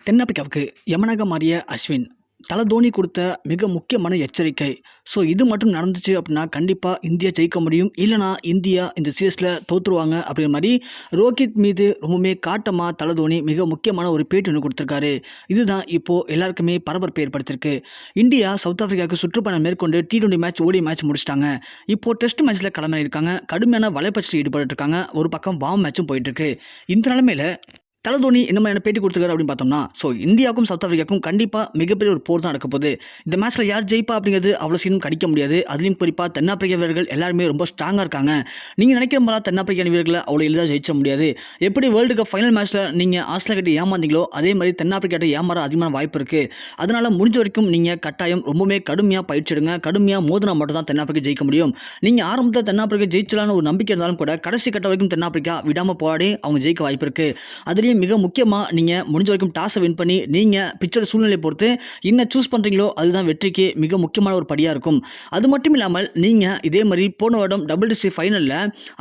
தென்னாப்பிரிக்காவுக்கு யமனாக மாறிய அஸ்வின் தல தோனி கொடுத்த மிக முக்கியமான எச்சரிக்கை. ஸோ இது மட்டும் நடந்துச்சு அப்படின்னா கண்டிப்பாக இந்தியா ஜெயிக்க முடியும், இல்லைனா இந்தியா இந்த சீரீஸில் தோற்றுருவாங்க அப்படிங்கிற மாதிரி ரோஹித் மீது ரொம்பவுமே காட்டமாக தல தோனி மிக முக்கியமான ஒரு பேட்டி ஒன்று கொடுத்துருக்காரு. இதுதான் இப்போது எல்லாருக்குமே பரபரப்பை ஏற்படுத்தியிருக்கு. இந்தியா சவுத் ஆஃப்ரிக்காவுக்கு சுற்றுப்பயணம் மேற்கொண்டு T20 மேட்ச் ஓடி மேட்ச் முடிச்சிட்டாங்க. இப்போது டெஸ்ட் மேட்ச்சில் களமிறங்கியிருக்காங்க. கடுமையான வலைப்பயிற்சியில் ஈடுபட்டுருக்காங்க. ஒரு பக்கம் வார்ம் மேட்சும் போயிட்டுருக்கு. இந்த நிலைமையில் தல தோனி என்ன மாதிரியான பேட்டி கொடுத்துருக்காரு அப்படின்னு பார்த்தோம்னா, இந்தியாவுக்கும் சவுத் ஆஃப்ரிக்காவுக்கும் கண்டிப்பாக மிகப்பெரிய ஒரு போர் தான் நடக்க போகுது. இந்த மேட்ச்சில் யார் ஜெயிப்பா அப்படிங்கிறது அவ்வளோ சீக்கிரம் கணிக்க முடியாது. அதுலேயும் குறிப்பாக தென்னாப்பிரிக்க வீரர்கள் எல்லாருமே ரொம்ப ஸ்ட்ராங்காக இருக்காங்க. நீங்கள் நினைக்கிற மாதிரி தென்னாப்பிரிக்க வீரர்களை அவ்வளோ எளிதாக ஜெயிச்ச முடியாது. எப்படி வேர்ல்டு கப் ஃபைனல் மேட்ச்சில் நீங்கள் ஆஸ்திரேலியா கிட்ட ஏமாந்தீங்களோ அதே மாதிரி தென்னாப்பிரிக்கா கிட்ட ஏமாற அதிகமான வாய்ப்பு இருக்குது. அதனால் முடிஞ்ச வரைக்கும் நீங்கள் கட்டாயம் ரொம்பவே கடுமையாக பயிற்சி எடுங்க. கடுமையாக மோதினா மட்டும் தான் தென்னாப்பிரிக்கா ஜெயிக்க முடியும். நீங்கள் ஆரம்பத்தில் தென்னாப்பிரிக்கா ஜெயிச்சலான ஒரு நம்பிக்கை இருந்தாலும் கூட கடைசி கட்ட வரைக்கும் தென்னாப்பிரிக்கா விடாமல் போராடி அவங்க ஜெயிக்க வாய்ப்பு இருக்குது. அதுலேயும் மிக முக்கியமாக நீங்கள் முடிஞ்ச வரைக்கும் டாஸை வின் பண்ணி நீங்கள் பிச்சர் சூழ்நிலை பொறுத்து என்ன சூஸ் பண்ணுறீங்களோ அதுதான் வெற்றிக்கு மிக முக்கியமான ஒரு படியாக இருக்கும். அது மட்டும் இல்லாமல் நீங்கள் இதே மாதிரி போன வருடம் WTC ஃபைனலில்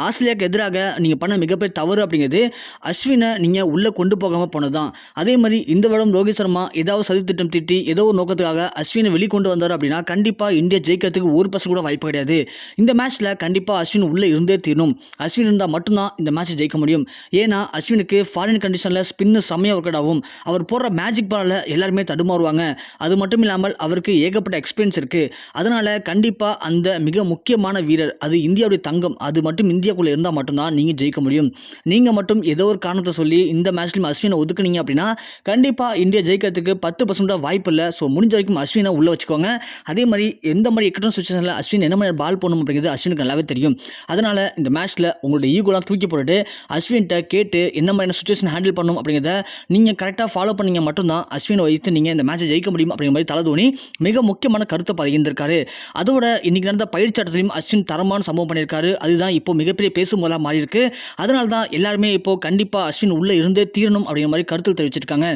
ஆஸ்திரேலியாவுக்கு எதிராக நீங்கள் பண்ண மிகப்பெரிய தவறு அப்படிங்கிறது அஸ்வினை நீங்கள் உள்ளே கொண்டு போகாமல் போனது தான். அதே மாதிரி இந்த வருடம் ரோஹித் சர்மா ஏதாவது சதி திட்டம் தீட்டி ஏதோ ஒரு நோக்கத்துக்காக அஸ்வினை வெளிக்கொண்டு வந்தார் அப்படின்னா கண்டிப்பாக இந்தியா ஜெயிக்கிறதுக்கு 1% கூட வாய்ப்பு கிடையாது. இந்த மேட்ச்சில் கண்டிப்பாக அஸ்வின் உள்ளே இருந்தே தீரணும். அஸ்வின் இருந்தால் மட்டும்தான் இந்த மேட்ச்சை ஜெயிக்க முடியும். ஏன்னா அஸ்வினுக்கு ஃபாரின் கண்டிஷனில் ஸ்பின்னு செம்மையாக ஒர்க் அவுட் ஆகும். அவர் போடுற மேஜிக் பாலில் எல்லாருமே தடுமாறுவாங்க. அது மட்டும் இல்லாமல் அவருக்கு ஏகப்பட்ட எக்ஸ்பீரியன்ஸ் இருக்குது. அதனால் கண்டிப்பாக அந்த மிக முக்கியமான வீரர் அது இந்தியாவுடைய தங்கம் அது மட்டும் இந்தியாவுக்குள்ளே இருந்தால் மட்டும்தான் நீங்கள் ஜெயிக்க முடியும். நீங்கள் மட்டும் ஏதோ ஒரு காரணத்தை சொல்லி இந்த மேட்ச்லையும் அஸ்வினை ஒதுக்குனீங்க அப்படின்னா கண்டிப்பாக இந்தியா ஜெயிக்கிறதுக்கு 10% வாய்ப்பு இல்லை. ஸோ முடிஞ்ச வரைக்கும் அஸ்வினை உள்ளே வச்சுக்கோங்க. அதே மாதிரி எந்த மாதிரி எக்கட்டும் சுச்சுவேஷனில் அஸ்வின் என்ன மாதிரி பால் போடணும் அப்படிங்கிறது அஸ்வினுக்கு நல்லாவே தெரியும். அதனால் இந்த மேட்ச்சில் உங்களுடைய ஈகோலாம் தூக்கி போட்டுட்டு அஸ்வின்கிட்ட கேட்டு என்ன மாதிரியான சுச்சுவேஷன் ஹேண்டில் பண்ணணும் அப்படிங்கிறத நீங்கள் கரெக்டாக ஃபாலோ பண்ணீங்க மட்டும்தான் அஸ்வினை வைத்து நீங்கள் இந்த மேட்சை ஜெயிக்க முடியும் அப்படிங்கிற மாதிரி தல தோனி மிக முக்கியமான கருத்தை பகிர்ந்திருக்காரு. அதோட இன்னைக்கு நடந்த பயிற்சி ஆட்டத்திலையும் அஸ்வின் தரமான சம்பவம் பண்ணியிருக்காரு. அதுதான் இப்போ மிகப்பெரிய பேசும் போல மாறி இருக்கு. அதனால தான் எல்லாருமே இப்போ கண்டிப்பாக அஸ்வின் உள்ளே இருந்தே தீரணும் அப்படிங்கிற மாதிரி கருத்து தெரிவிச்சிருக்காங்க.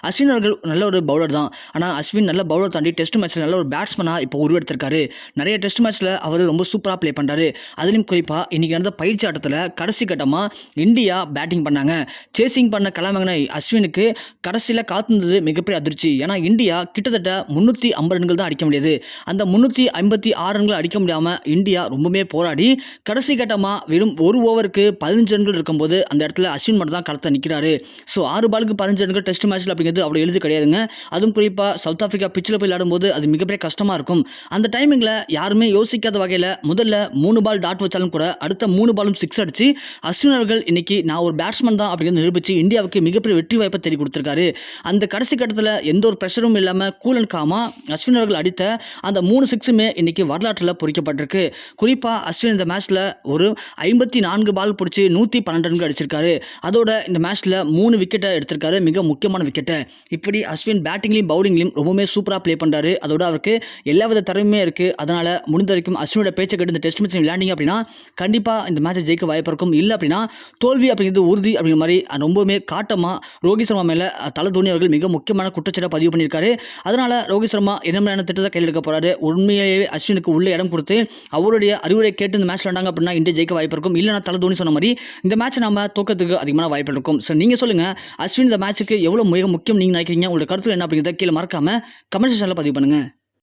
அஸ்வின் அவர்கள் நல்ல ஒரு பவுலர் தான். ஆனால் அஸ்வின் நல்ல பவுலர் தாண்டி டெஸ்ட் மேட்ச்சில் நல்ல ஒரு பேட்ஸ்மனாக இப்போ உருவெடுத்திருக்காரு. நிறைய டெஸ்ட் மேட்ச்சில் அவர் ரொம்ப சூப்பராக ப்ளே பண்ணுறாரு. அதுலேயும் குறிப்பாக இன்னைக்கு நடந்த பயிற்சி ஆட்டத்தில் கடைசி கட்டமாக இந்தியா பேட்டிங் பண்ணாங்க. சேசிங் பண்ண கிளம்பின அஸ்வினுக்கு கடைசியில் காத்திருந்தது மிகப்பெரிய அதிர்ச்சி. ஏன்னா இந்தியா கிட்டத்தட்ட 350 ரன்கள் தான் அடிக்க முடியாது. அந்த 356 ரன்கள் அடிக்க முடியாமல் இந்தியா ரொம்பவே போராடி கடைசி கட்டமாக வெறும் ஒரு ஓவருக்கு 15 ரன்கள் இருக்கும்போது அந்த இடத்துல அஸ்வின் மட்டும் தான் களத்தை நிற்கிறாரு. ஸோ 6 பாலுக்கு 15 ரன்கள் டெஸ்ட் மேட்ச்சில் அப்படிங்கிறது அவ்வளோ எழுதி கிடையாதுங்க. அதுவும் குறிப்பாக சவுத் ஆஃப்ரிக்கா பிச்சில் போய் விளையாடும்போது அது மிகப்பெரிய கஷ்டமாக இருக்கும். அந்த டைமிங்கில் யாருமே யோசிக்காத வகையில் முதல்ல 3 பால் டாட் வச்சாலும் கூட அடுத்த 3 பாலும் 6 அடிச்சு அஸ்வின் அவர்கள் இன்னைக்கு நான் ஒரு பேட்ஸ்மேன் தான் அப்படிங்கிறது நிரூபித்து இந்தியாவுக்கு மிகப்பெரிய வெற்றி வாய்ப்பை தேடி கொடுத்துருக்காரு. அந்த கடைசி கட்டத்தில் எந்த ஒரு ப்ரெஷரும் இல்லாமல் கூல் அண்ட் காமாக அஸ்வின் அவர்கள் அடித்த அந்த 3 சிக்ஸுமே இன்னைக்கு வரலாற்றில் பொறிக்கப்பட்டிருக்கு. குறிப்பாக அஸ்வின் இந்த மேட்ச்சில் ஒரு 54 பால் பிடிச்சி 112 ரன்கள் அடிச்சிருக்காரு. அதோட இந்த மேட்ச்சில் 3 விக்கெட்டை எடுத்திருக்காரு, மிக முக்கியமான விக்கெட்டை. இப்படி அஸ்வின் பேட்டிங்லையும் பவுலிங்லையும் ரொம்பவே சூப்பராக ப்ளே பண்ணுறாரு. அதோட அவருக்கு எல்லா வித திறமையுமே இருக்குது. அதனால் முடிந்த வரைக்கும் அஸ்வினோட பேச்சை கேட்டு இந்த டெஸ்ட் மேட்ச் விளையாண்டிங்க அப்படின்னா கண்டிப்பாக இந்த மேட்சை ஜெயிக்க வாய்ப்பு இருக்கும். இல்லை அப்படின்னா தோல்வி அப்படிங்கிறது உறுதி அப்படிங்கிற மாதிரி ரொம்பவுமே காட்டமாக ரோஹித் சர்மா மேலே தல தோனி அவர்கள் மிக முக்கியமான குற்றச்சாட்டை பதிவு பண்ணியிருக்காரு. அதனால் ரோஹித் சர்மா என்ன மாதிரியான திட்டத்தை கையில் எடுக்க போகிறாரு, உண்மையாகவே அஸ்வினுக்கு உள்ள இடம் கொடுத்து அவருடைய அறிவுரை கேட்டு இந்த மேட்ச் விளையாண்டாங்க அப்படின்னா இந்தியா ஜெயிக்க வாய்ப்பு இருக்கும். இல்லைனா தல தோனி சொன்ன மாதிரி இந்த மேட்ச் நம்ம தோக்கத்துக்கு அதிகமான வாய்ப்பு இருக்கும். ஸோ நீங்கள் சொல்லுங்கள், அஸ்வின் இந்த மேட்ச்சுக்கு எவ்வளோ மிக முக்கியம் நீங்கள் நினைக்கிறீங்க? உங்களோட கருத்து என்ன அப்படிங்கிறத கீழே மறக்காமல் கமெண்ட் செக்ஷனில் பதிவு பண்ணுங்கள்.